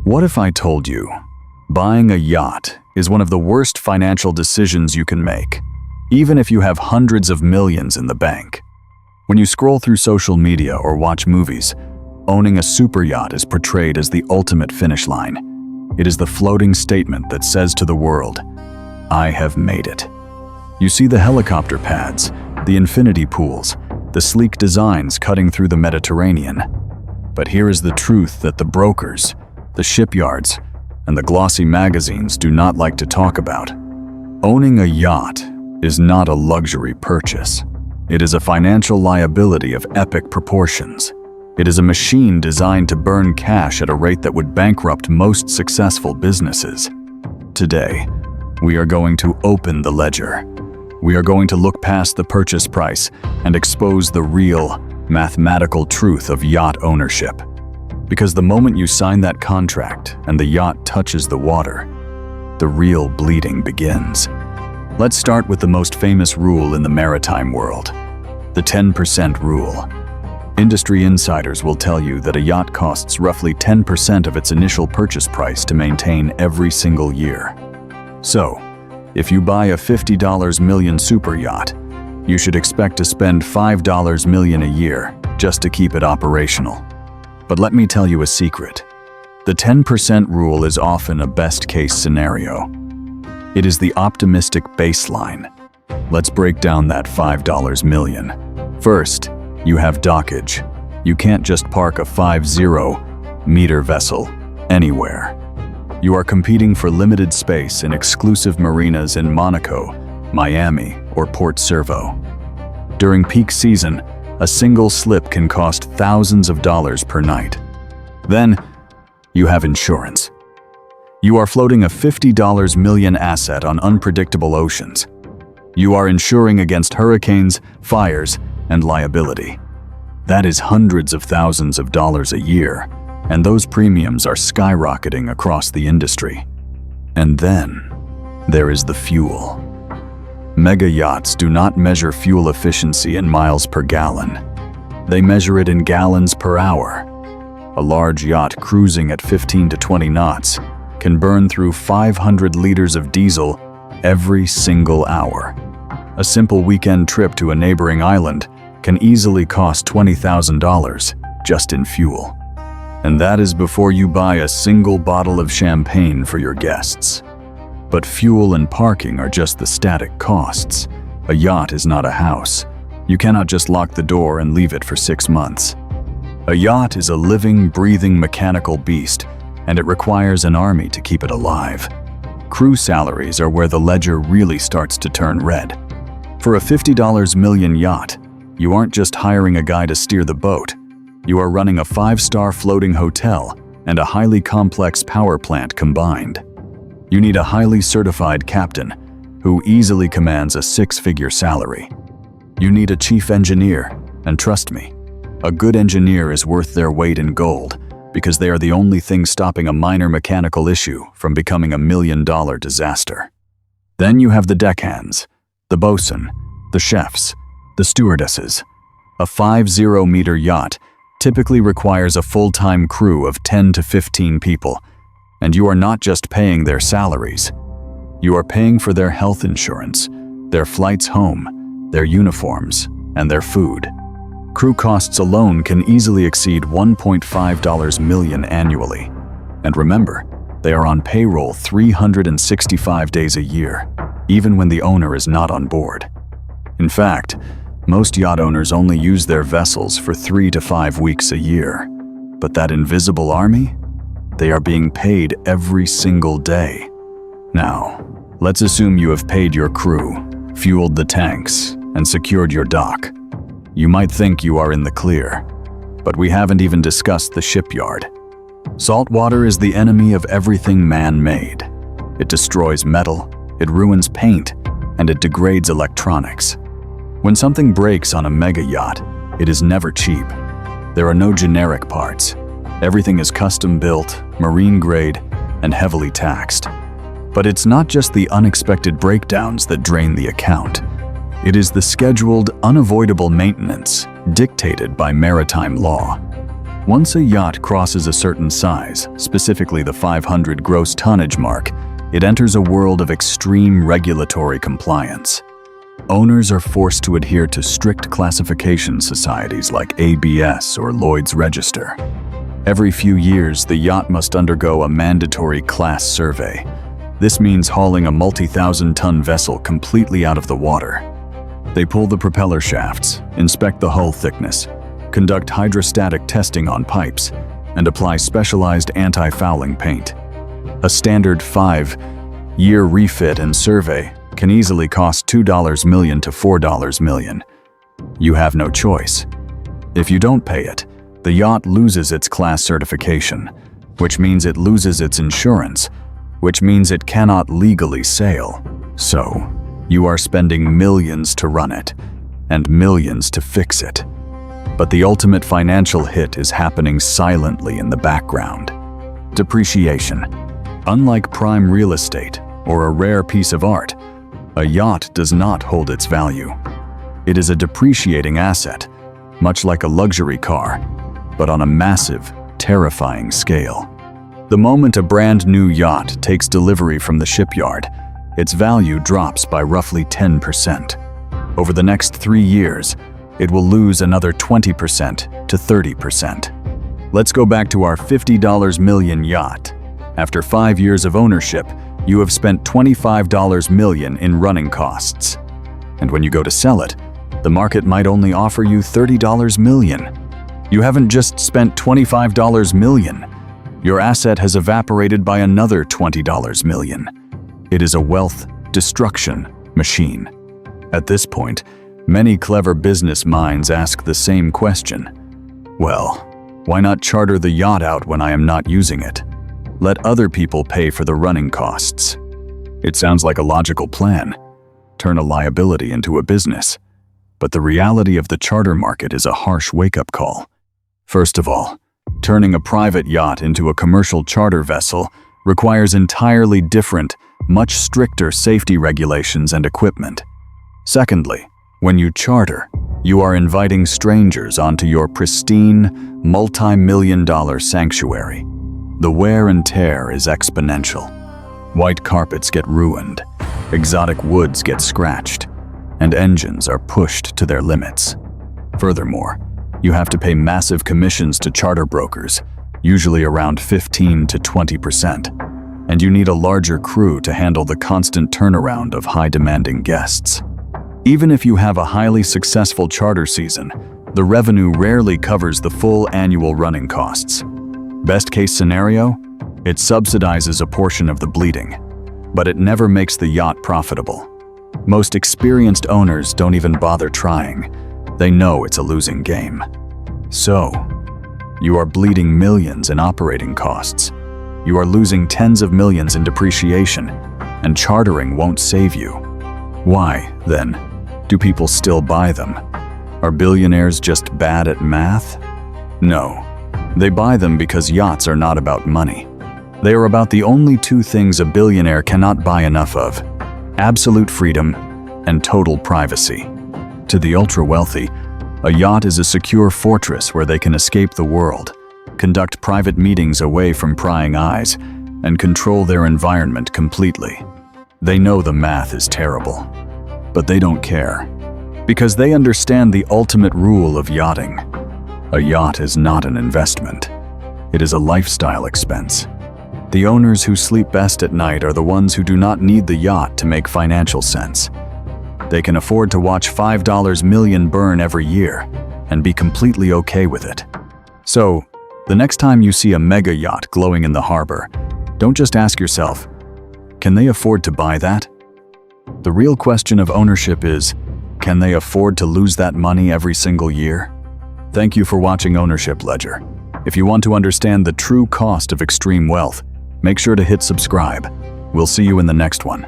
What if I told you buying a yacht is one of the worst financial decisions you can make, even if you have hundreds of millions in the bank? When you scroll through social media or watch movies, owning a superyacht is portrayed as the ultimate finish line. It is the floating statement that says to the world, "I have made it." You see the helicopter pads, the infinity pools, the sleek designs cutting through the Mediterranean. But here is the truth that the brokers, the shipyards, and the glossy magazines do not like to talk about. Owning a yacht is not a luxury purchase. It is a financial liability of epic proportions. It is a machine designed to burn cash at a rate that would bankrupt most successful businesses. Today, we are going to open the ledger. We are going to look past the purchase price and expose the real, mathematical truth of yacht ownership. Because the moment you sign that contract and the yacht touches the water, the real bleeding begins. Let's start with the most famous rule in the maritime world, the 10% rule. Industry insiders will tell you that a yacht costs roughly 10% of its initial purchase price to maintain every single year. So, if you buy a $50 million super yacht, you should expect to spend $5 million a year just to keep it operational. But let me tell you a secret. The 10% rule is often a best-case scenario. It is the optimistic baseline. Let's break down that $5 million. First, you have dockage. You can't just park a 50-meter vessel anywhere. You are competing for limited space in exclusive marinas in Monaco, Miami, or Port Servo. During peak season, a single slip can cost thousands of dollars per night. Then, you have insurance. You are floating a $50 million asset on unpredictable oceans. You are insuring against hurricanes, fires, and liability. That is hundreds of thousands of dollars a year, and those premiums are skyrocketing across the industry. And then, there is the fuel. Mega yachts do not measure fuel efficiency in miles per gallon. They measure it in gallons per hour. A large yacht cruising at 15 to 20 knots can burn through 500 liters of diesel every single hour. A simple weekend trip to a neighboring island can easily cost $20,000 just in fuel. And that is before you buy a single bottle of champagne for your guests. But fuel and parking are just the static costs. A yacht is not a house. You cannot just lock the door and leave it for 6 months. A yacht is a living, breathing mechanical beast, and it requires an army to keep it alive. Crew salaries are where the ledger really starts to turn red. For a $50 million yacht, you aren't just hiring a guy to steer the boat. You are running a 5-star floating hotel and a highly complex power plant combined. You need a highly certified captain who easily commands a 6-figure salary. You need a chief engineer, and trust me, a good engineer is worth their weight in gold because they are the only thing stopping a minor mechanical issue from becoming a $1 million disaster. Then you have the deckhands, the bosun, the chefs, the stewardesses. A 50-meter yacht typically requires a full-time crew of 10 to 15 people, and you are not just paying their salaries. You are paying for their health insurance, their flights home, their uniforms, and their food. Crew costs alone can easily exceed $1.5 million annually. And remember, they are on payroll 365 days a year, even when the owner is not on board. In fact, most yacht owners only use their vessels for 3 to 5 weeks a year. But that invisible army? They are being paid every single day. Now, let's assume you have paid your crew, fueled the tanks, and secured your dock. You might think you are in the clear, but we haven't even discussed the shipyard. Salt water is the enemy of everything man-made. It destroys metal, it ruins paint, and it degrades electronics. When something breaks on a mega yacht, it is never cheap. There are no generic parts. Everything is custom-built, marine-grade, and heavily taxed. But it's not just the unexpected breakdowns that drain the account. It is the scheduled, unavoidable maintenance dictated by maritime law. Once a yacht crosses a certain size, specifically the 500 gross tonnage mark, it enters a world of extreme regulatory compliance. Owners are forced to adhere to strict classification societies like ABS or Lloyd's Register. Every few years, the yacht must undergo a mandatory class survey. This means hauling a multi-thousand-ton vessel completely out of the water. They pull the propeller shafts, inspect the hull thickness, conduct hydrostatic testing on pipes, and apply specialized anti-fouling paint. A standard 5-year refit and survey can easily cost $2 million to $4 million. You have no choice. If you don't pay it, the yacht loses its class certification, which means it loses its insurance, which means it cannot legally sail. So, you are spending millions to run it, and millions to fix it. But the ultimate financial hit is happening silently in the background. Depreciation. Unlike prime real estate or a rare piece of art, a yacht does not hold its value. It is a depreciating asset, much like a luxury car, but on a massive, terrifying scale. The moment a brand new yacht takes delivery from the shipyard, its value drops by roughly 10%. Over the next 3 years, it will lose another 20% to 30%. Let's go back to our $50 million yacht. After 5 years of ownership, you have spent $25 million in running costs. And when you go to sell it, the market might only offer you $30 million. You haven't just spent $25 million. Your asset has evaporated by another $20 million. It is a wealth destruction machine. At this point, many clever business minds ask the same question. Well, why not charter the yacht out when I am not using it? Let other people pay for the running costs. It sounds like a logical plan. Turn a liability into a business. But the reality of the charter market is a harsh wake-up call. First of all, turning a private yacht into a commercial charter vessel requires entirely different, much stricter safety regulations and equipment. Secondly, when you charter, you are inviting strangers onto your pristine, multi-million-dollar sanctuary. The wear and tear is exponential. White carpets get ruined, exotic woods get scratched, and engines are pushed to their limits. Furthermore, you have to pay massive commissions to charter brokers, usually around 15 to 20%, and you need a larger crew to handle the constant turnaround of high-demanding guests. Even if you have a highly successful charter season, the revenue rarely covers the full annual running costs. Best-case scenario, it subsidizes a portion of the bleeding, but it never makes the yacht profitable. Most experienced owners don't even bother trying. They know it's a losing game. So, you are bleeding millions in operating costs. You are losing tens of millions in depreciation, and chartering won't save you. Why, then, do people still buy them? Are billionaires just bad at math? No. They buy them because yachts are not about money. They are about the only two things a billionaire cannot buy enough of: absolute freedom and total privacy. To the ultra-wealthy, a yacht is a secure fortress where they can escape the world, conduct private meetings away from prying eyes, and control their environment completely. They know the math is terrible, but they don't care, because they understand the ultimate rule of yachting. A yacht is not an investment. It is a lifestyle expense. The owners who sleep best at night are the ones who do not need the yacht to make financial sense. They can afford to watch $5 million burn every year and be completely okay with it. So, the next time you see a mega yacht glowing in the harbor, don't just ask yourself, can they afford to buy that? The real question of ownership is, can they afford to lose that money every single year? Thank you for watching Ownership Ledger. If you want to understand the true cost of extreme wealth, make sure to hit subscribe. We'll see you in the next one.